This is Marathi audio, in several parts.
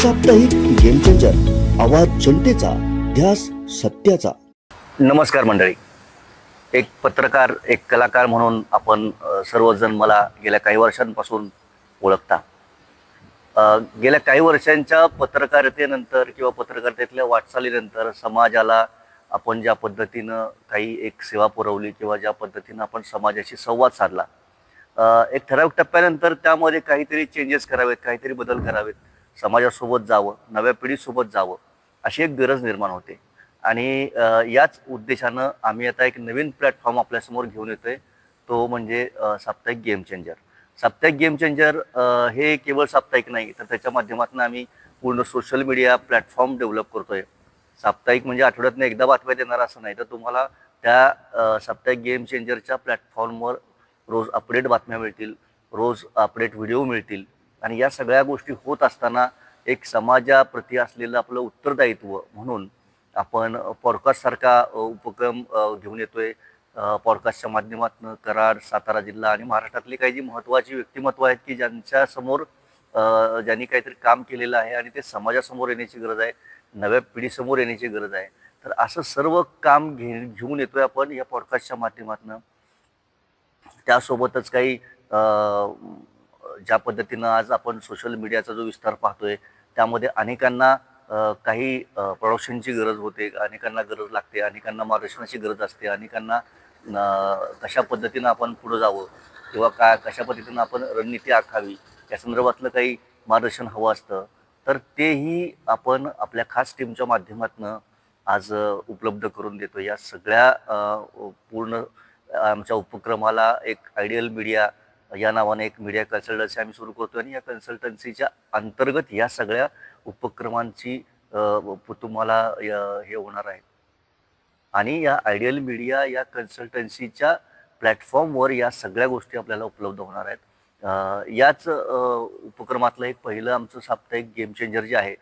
साप्ताहिक गेम चेंजर, आवाज जनतेचा, ध्यास सत्याचा. नमस्कार मंडळी. एक पत्रकार, एक कलाकार म्हणून आपण सर्वजण मला गेल्या काही वर्षांपासून ओळखता. गेल्या काही वर्षांच्या पत्रकारितेनंतर किंवा पत्रकारितेतल्या वाटचालीनंतर समाजाला आपण ज्या पद्धतीनं काही एक सेवा पुरवली किंवा ज्या पद्धतीनं आपण समाजाशी संवाद साधला, एक ठराविक टप्प्यानंतर त्यामध्ये काहीतरी चेंजेस करावेत, काहीतरी बदल करावेत, समाजासोबत जावं, नव्या पिढीसोबत जावं, अशी एक गरज निर्माण होते. आणि याच उद्देशानं आम्ही आता एक नवीन प्लॅटफॉर्म आपल्यासमोर घेऊन येतोय. तो म्हणजे साप्ताहिक गेम चेंजर. साप्ताहिक गेम चेंजर हे केवळ साप्ताहिक नाही, तर त्याच्या माध्यमातून आम्ही पूर्ण सोशल मीडिया प्लॅटफॉर्म डेव्हलप करतोय. साप्ताहिक म्हणजे आठवड्यातनं एकदा बातम्या देणार असं नाही, तर तुम्हाला त्या साप्ताहिक गेम चेंजरच्या प्लॅटफॉर्मवर रोज अपडेट बातम्या मिळतील, रोज अपडेट व्हिडिओ मिळतील. आणि या सगळ्या गोष्टी होत असताना एक समाजाप्रती असलेलं आपलं उत्तरदायित्व म्हणून आपण पॉडकास्टसारखा उपक्रम घेऊन येतोय. पॉडकास्टच्या माध्यमातून कराड, सातारा जिल्हा आणि महाराष्ट्रातली काही जी महत्त्वाची व्यक्तिमत्व आहेत की ज्यांच्यासमोर ज्यांनी काहीतरी काम केलेलं आहे आणि ते समाजासमोर येण्याची गरज आहे, नव्या पिढीसमोर येण्याची गरज आहे. तर असं सर्व काम घेऊन येतोय आपण या पॉडकास्टच्या माध्यमातून. त्यासोबतच काही ज्या पद्धतीनं आज आपण सोशल मीडियाचा जो विस्तार पाहतोय, त्यामध्ये अनेकांना काही प्रॉडक्शनची गरज होते, अनेकांना गरज लागते, अनेकांना मार्गदर्शनाची गरज असते, अनेकांना कशा पद्धतीनं आपण पुढं जावं किंवा कशा पद्धतीनं आपण रणनीती आखावी या संदर्भातलं काही मार्गदर्शन हवं असतं. तर तेही आपण आपल्या खास टीमच्या माध्यमातून आज उपलब्ध करून देतो. या सगळ्या पूर्ण आमच्या उपक्रमाला एक आयडियल मीडिया या नावाने एक मीडिया कन्सल्टन्सी आम्ही सुरू करतो आणि या कन्सल्टन्सीच्या अंतर्गत या सगळ्या उपक्रमांची तुम्हाला हे होणार आहे. आणि या आयडियल मीडिया या कन्सल्टन्सीच्या प्लॅटफॉर्मवर या सगळ्या गोष्टी आपल्याला उपलब्ध होणार आहेत. याच उपक्रमातलं एक पहिलं आमचं साप्ताहिक गेम चेंजर जे आहे,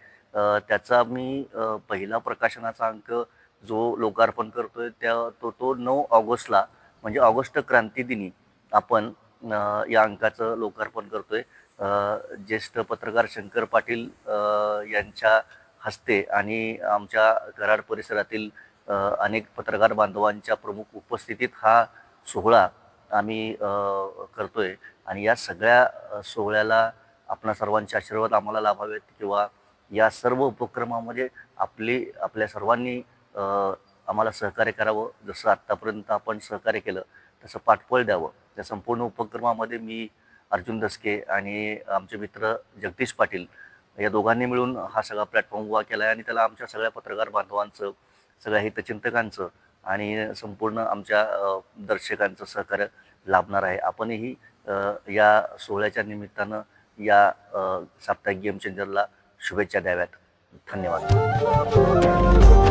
त्याचा मी पहिला प्रकाशनाचा अंक जो लोकार्पण करतोय तो 9 ऑगस्टला म्हणजे ऑगस्ट क्रांती दिनी आपण या अंकाचं लोकार्पण करतोय. ज्येष्ठ पत्रकार शंकर पाटील यांच्या हस्ते आणि आमच्या कराड परिसरातील अनेक पत्रकार बांधवांच्या प्रमुख उपस्थितीत हा सोहळा आम्ही करतोय. आणि या सगळ्या सोहळ्याला आपणा सर्वांचे आशीर्वाद आम्हाला लाभावेत किंवा या सर्व उपक्रमामध्ये आपल्या सर्वांनी आम्हाला सहकार्य करावं. जसं आत्तापर्यंत आपण सहकार्य केलं तसं पाठबळ द्यावं. त्या संपूर्ण उपक्रमामध्ये मी, अर्जुन दसके आणि आमचे मित्र जगदीश पाटील या दोघांनी मिळून हा सगळा प्लॅटफॉर्म उभा केला आहे आणि त्याला आमच्या सगळ्या पत्रकार बांधवांचं, सगळ्या हितचिंतकांचं आणि संपूर्ण आमच्या दर्शकांचं सहकार्य लाभणार आहे. आपणही या सोहळ्याच्या निमित्तानं या साप्ताहिक गेम चेंजरला शुभेच्छा द्याव्यात. धन्यवाद.